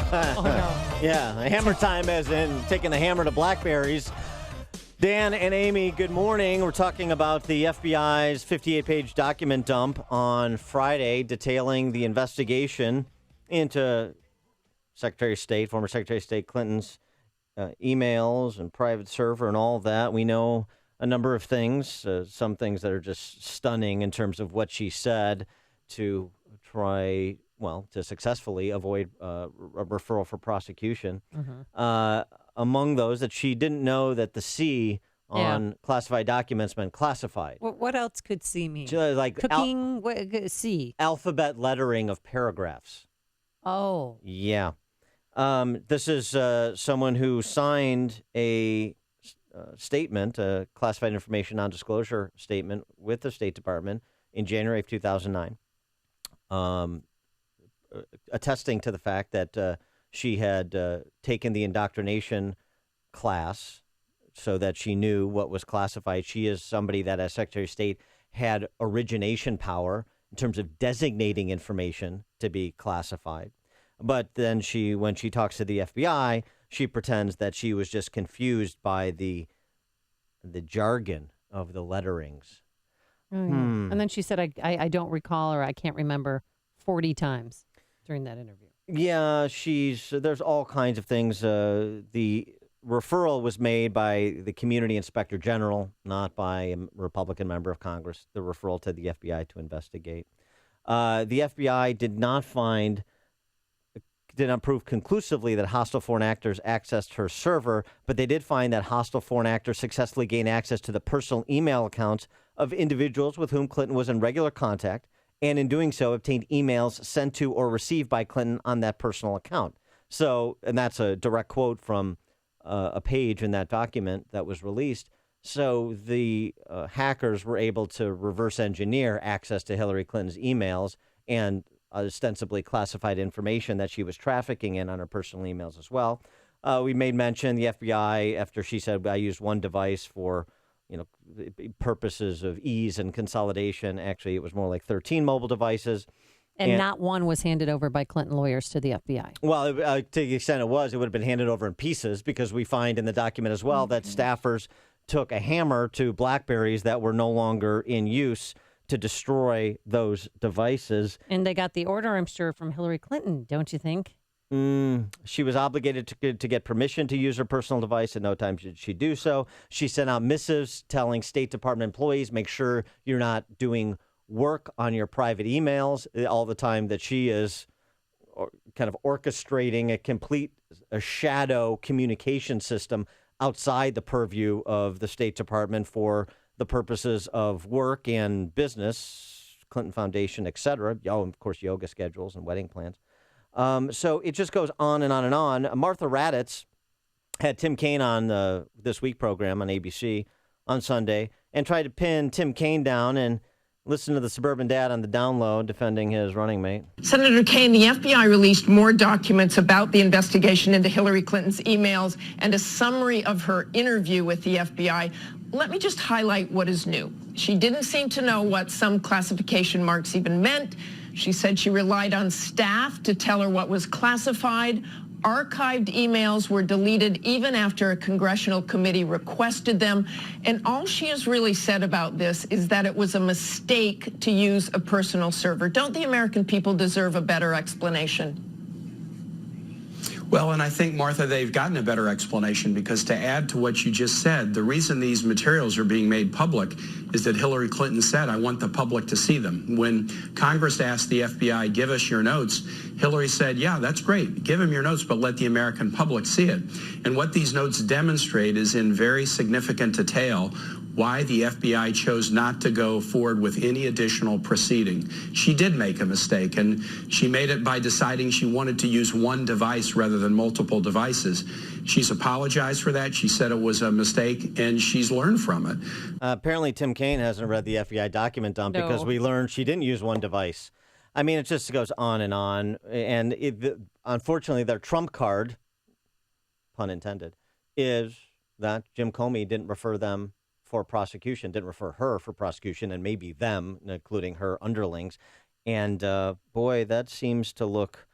Oh, no. Yeah, hammer time as in taking the hammer to blackberries. Dan and Amy, good morning. We're talking about the FBI's 58-page document dump on Friday detailing the investigation into former Secretary of State Clinton's emails and private server and all of that. We know a number of things, some things that are just stunning in terms of what she said to try, to successfully avoid a referral for prosecution. Among those, that she didn't know that the C on classified documents meant classified. What else could C mean? Like Cooking, C. Alphabet lettering of paragraphs. Oh. Yeah. This is someone who signed a statement, a classified information non-disclosure statement with the State Department in January of 2009, attesting to the fact that she had taken the indoctrination class so that she knew what was classified. She is somebody that, as Secretary of State, had origination power in terms of designating information to be classified. But then when she talks to the FBI, she pretends that she was just confused by the jargon of the letterings. And then she said, I don't recall, or I can't remember 40 times during that interview. Yeah, there's all kinds of things. The referral was made by the community inspector general, not by a Republican member of Congress, the referral to the FBI to investigate. The FBI did not prove conclusively that hostile foreign actors accessed her server, but they did find that hostile foreign actors successfully gained access to the personal email accounts of individuals with whom Clinton was in regular contact, and in doing so, obtained emails sent to or received by Clinton on that personal account. So, and that's a direct quote from a page in that document that was released. So the hackers were able to reverse engineer access to Hillary Clinton's emails and ostensibly classified information that she was trafficking in on her personal emails as well. We made mention the FBI, after she said, I used one device for purposes of ease and consolidation. Actually, it was more like 13 mobile devices. And not one was handed over by Clinton lawyers to the FBI. Well, to the extent it would have been handed over in pieces, because we find in the document as well that staffers took a hammer to BlackBerries that were no longer in use to destroy those devices. And they got the order, I'm sure, from Hillary Clinton, don't you think? She was obligated to get permission to use her personal device. At no time did she do so. She sent out missives telling State Department employees, make sure you're not doing work on your private emails, all the time that she is kind of orchestrating a shadow communication system outside the purview of the State Department for the purposes of work and business, Clinton Foundation, et cetera. Oh, and of course, yoga schedules and wedding plans. So it just goes on and on and on. Martha Raddatz had Tim Kaine on the This Week program on ABC on Sunday and tried to pin Tim Kaine down, and listen to the suburban dad on the download defending his running mate. Senator Kaine, the FBI released more documents about the investigation into Hillary Clinton's emails and a summary of her interview with the FBI. Let me just highlight what is new. She didn't seem to know what some classification marks even meant. She said she relied on staff to tell her what was classified. Archived emails were deleted even after a congressional committee requested them. And all she has really said about this is that it was a mistake to use a personal server. Don't the American people deserve a better explanation? Well, and I think, Martha, they've gotten a better explanation, because to add to what you just said, the reason these materials are being made public is that Hillary Clinton said, I want the public to see them. When Congress asked the FBI, give us your notes, Hillary said, yeah, that's great. Give them your notes, but let the American public see it. And what these notes demonstrate is in very significant detail why the FBI chose not to go forward with any additional proceeding. She did make a mistake, and she made it by deciding she wanted to use one device rather than multiple devices. She's apologized for that. She said it was a mistake, and she's learned from it. Apparently, Tim Kaine hasn't read the FBI document dump because we learned she didn't use one device. I mean, it just goes on. And unfortunately, their trump card, pun intended, is that Jim Comey didn't refer them for prosecution, didn't refer her for prosecution, and maybe them, including her underlings. And boy, that seems to look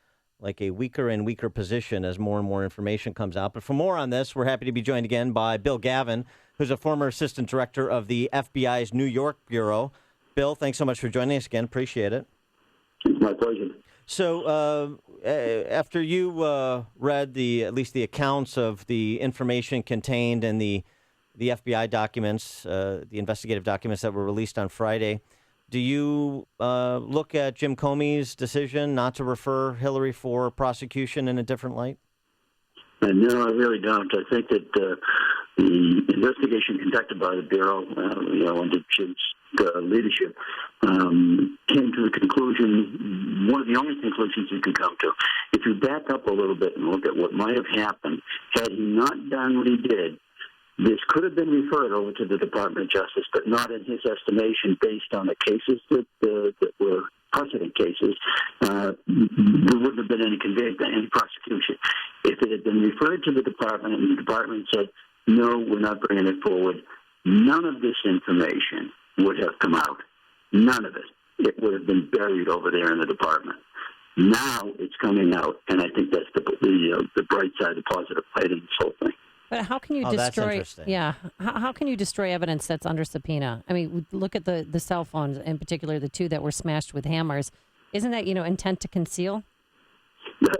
like a weaker and weaker position as more and more information comes out. But for more on this, we're happy to be joined again by Bill Gavin, who's a former assistant director of the FBI's New York Bureau. Bill, thanks so much for joining us again. Appreciate it. It's my pleasure. So after you read at least the accounts of the information contained in the FBI documents, the investigative documents that were released on Friday, do you look at Jim Comey's decision not to refer Hillary for prosecution in a different light? No, I really don't. I think that the investigation conducted by the Bureau, under Jim's leadership, came to the conclusion, one of the only conclusions you can come to. If you back up a little bit and look at what might have happened, had he not done what he did, this could have been referred over to the Department of Justice, but not in his estimation based on the cases that were precedent cases. There wouldn't have been any prosecution. If it had been referred to the department and the department said, no, we're not bringing it forward, none of this information would have come out. None of it. It would have been buried over there in the department. Now it's coming out, and I think that's the bright side, the positive light in this whole thing. But how can you that's destroy? interesting. Yeah, how can you destroy evidence that's under subpoena? I mean, look at the cell phones, in particular the two that were smashed with hammers. Isn't that intent to conceal? That's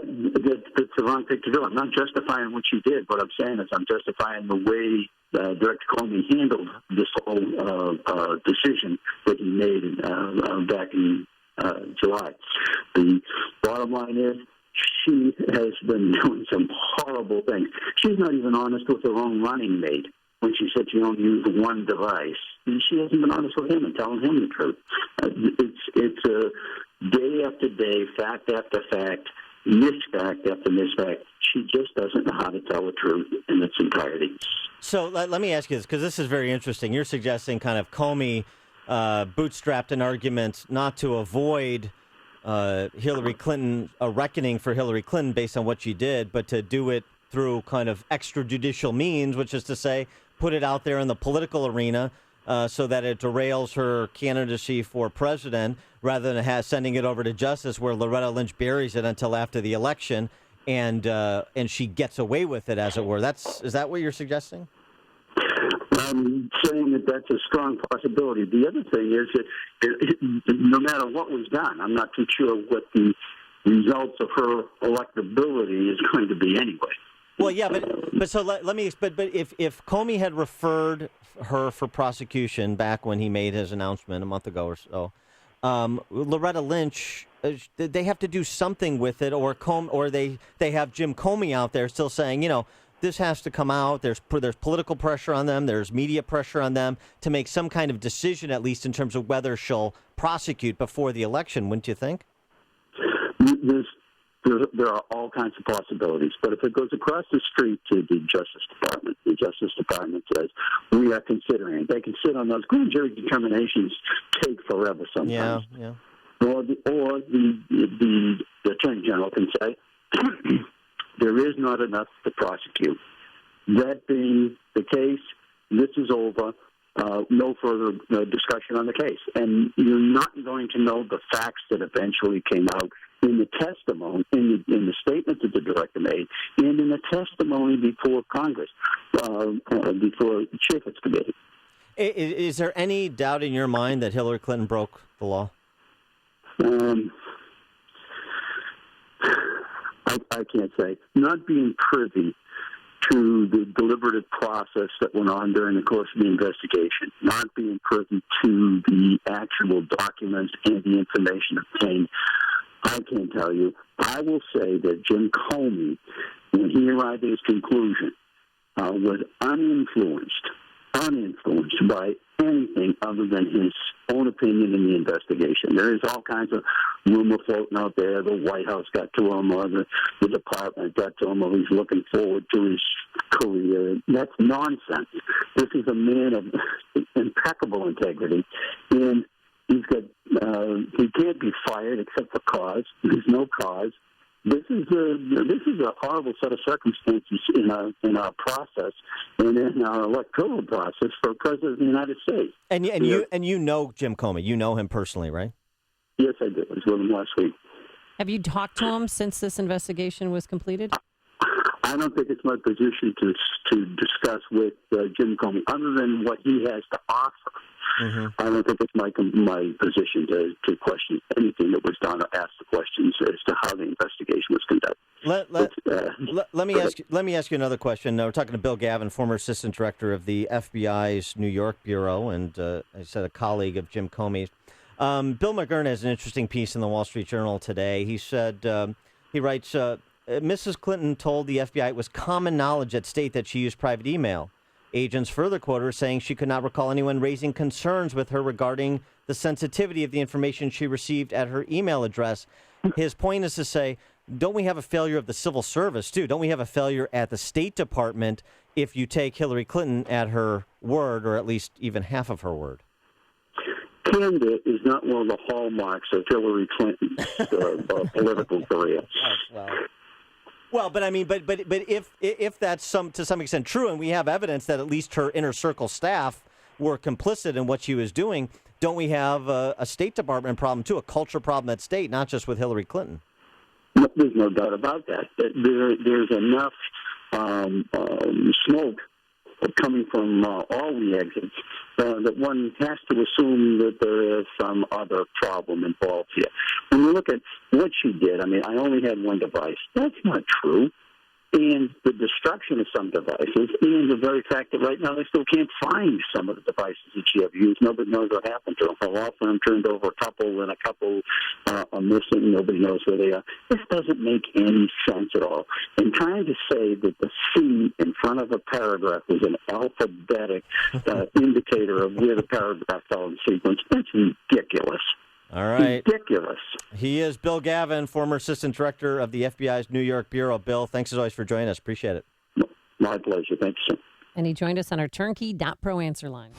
the wrong thing to do. I'm not justifying what she did. What I'm saying is I'm justifying the way Director Comey handled this whole decision that he made back in July. The bottom line is she has been doing some horrible things. She's not even honest with her own running mate when she said she only used one device. And she hasn't been honest with him and telling him the truth. It's day after day, fact after fact, misfact after misfact. She just doesn't know how to tell the truth in its entirety. So let me ask you this, because this is very interesting. You're suggesting kind of Comey bootstrapped an argument not to avoid Hillary Clinton, a reckoning for Hillary Clinton based on what she did, but to do it through kind of extrajudicial means, which is to say, put it out there in the political arena so that it derails her candidacy for president, rather than sending it over to justice where Loretta Lynch buries it until after the election and she gets away with it, as it were. Is that what you're suggesting? I'm saying that that's a strong possibility. The other thing is that no matter what was done, I'm not too sure what the results of her electability is going to be anyway. Well, yeah, but so let me. But if Comey had referred her for prosecution back when he made his announcement a month ago or so, Loretta Lynch, they have to do something with it, or they have Jim Comey out there still saying, this has to come out. There's political pressure on them. There's media pressure on them to make some kind of decision, at least in terms of whether she'll prosecute before the election. Wouldn't you think? There are all kinds of possibilities. But if it goes across the street to the Justice Department says, we are considering. They can sit on those grand jury determinations, take forever sometimes. Yeah. Or the Attorney General can say, there is not enough to prosecute. That being the case, this is over. No further discussion on the case. And you're not going to know the facts that eventually came out in the testimony, in the statement that the director made, and in the testimony before Congress, before the Chaffetz Committee. Is there any doubt in your mind that Hillary Clinton broke the law? I can't say. Not being privy to the deliberative process that went on during the course of the investigation, not being privy to the actual documents and the information obtained, I can't tell you. I will say that Jim Comey, when he arrived at his conclusion, was uninfluenced by anything other than his own opinion in the investigation. There is all kinds of rumor floating out there. The White House got to him, or the department got to him, or he's looking forward to his career. That's nonsense. This is a man of impeccable integrity, and he can't be fired except for cause. There's no cause. This is a horrible set of circumstances in our process and in our electoral process for President of the United States. And you know Jim Comey. You know him personally, right? Yes, I did. I was with him last week. Have you talked to him since this investigation was completed? I don't think it's my position to discuss with Jim Comey, other than what he has to offer. Mm-hmm. I don't think it's my position to question anything that was done or ask the questions as to how the investigation was conducted. Let me ask you another question. We're talking to Bill Gavin, former assistant director of the FBI's New York bureau, and I said a colleague of Jim Comey's. Bill McGurn has an interesting piece in the Wall Street Journal today. He said he writes. Mrs. Clinton told the FBI it was common knowledge at state that she used private email. Agents further quote her saying she could not recall anyone raising concerns with her regarding the sensitivity of the information she received at her email address. His point is to say, don't we have a failure of the civil service, too? Don't we have a failure at the State Department if you take Hillary Clinton at her word, or at least even half of her word? Candor is not one of the hallmarks of Hillary Clinton's political career. Well, but I mean, but if that's to some extent true, and we have evidence that at least her inner circle staff were complicit in what she was doing, don't we have a State Department problem too, a culture problem at state, not just with Hillary Clinton? No, there's no doubt about that. There's enough smoke coming from all the exits that one has to assume that there is some other problem involved here. When you look at what she did, I mean, I only had one device. That's not true. And the destruction of some devices, and the very fact that right now they still can't find some of the devices that she ever used. Nobody knows what happened to them. Her law firm turned over a couple, and a couple are missing. Nobody knows where they are. This doesn't make any sense at all. And trying to say that the C in front of a paragraph is an alphabetic indicator of where the paragraph fell in sequence, that's ridiculous. All right. Ridiculous. He is Bill Gavin, former assistant director of the FBI's New York bureau. Bill, thanks as always for joining us. Appreciate it. My pleasure. Thanks, sir. And he joined us on our turnkey.pro answer line.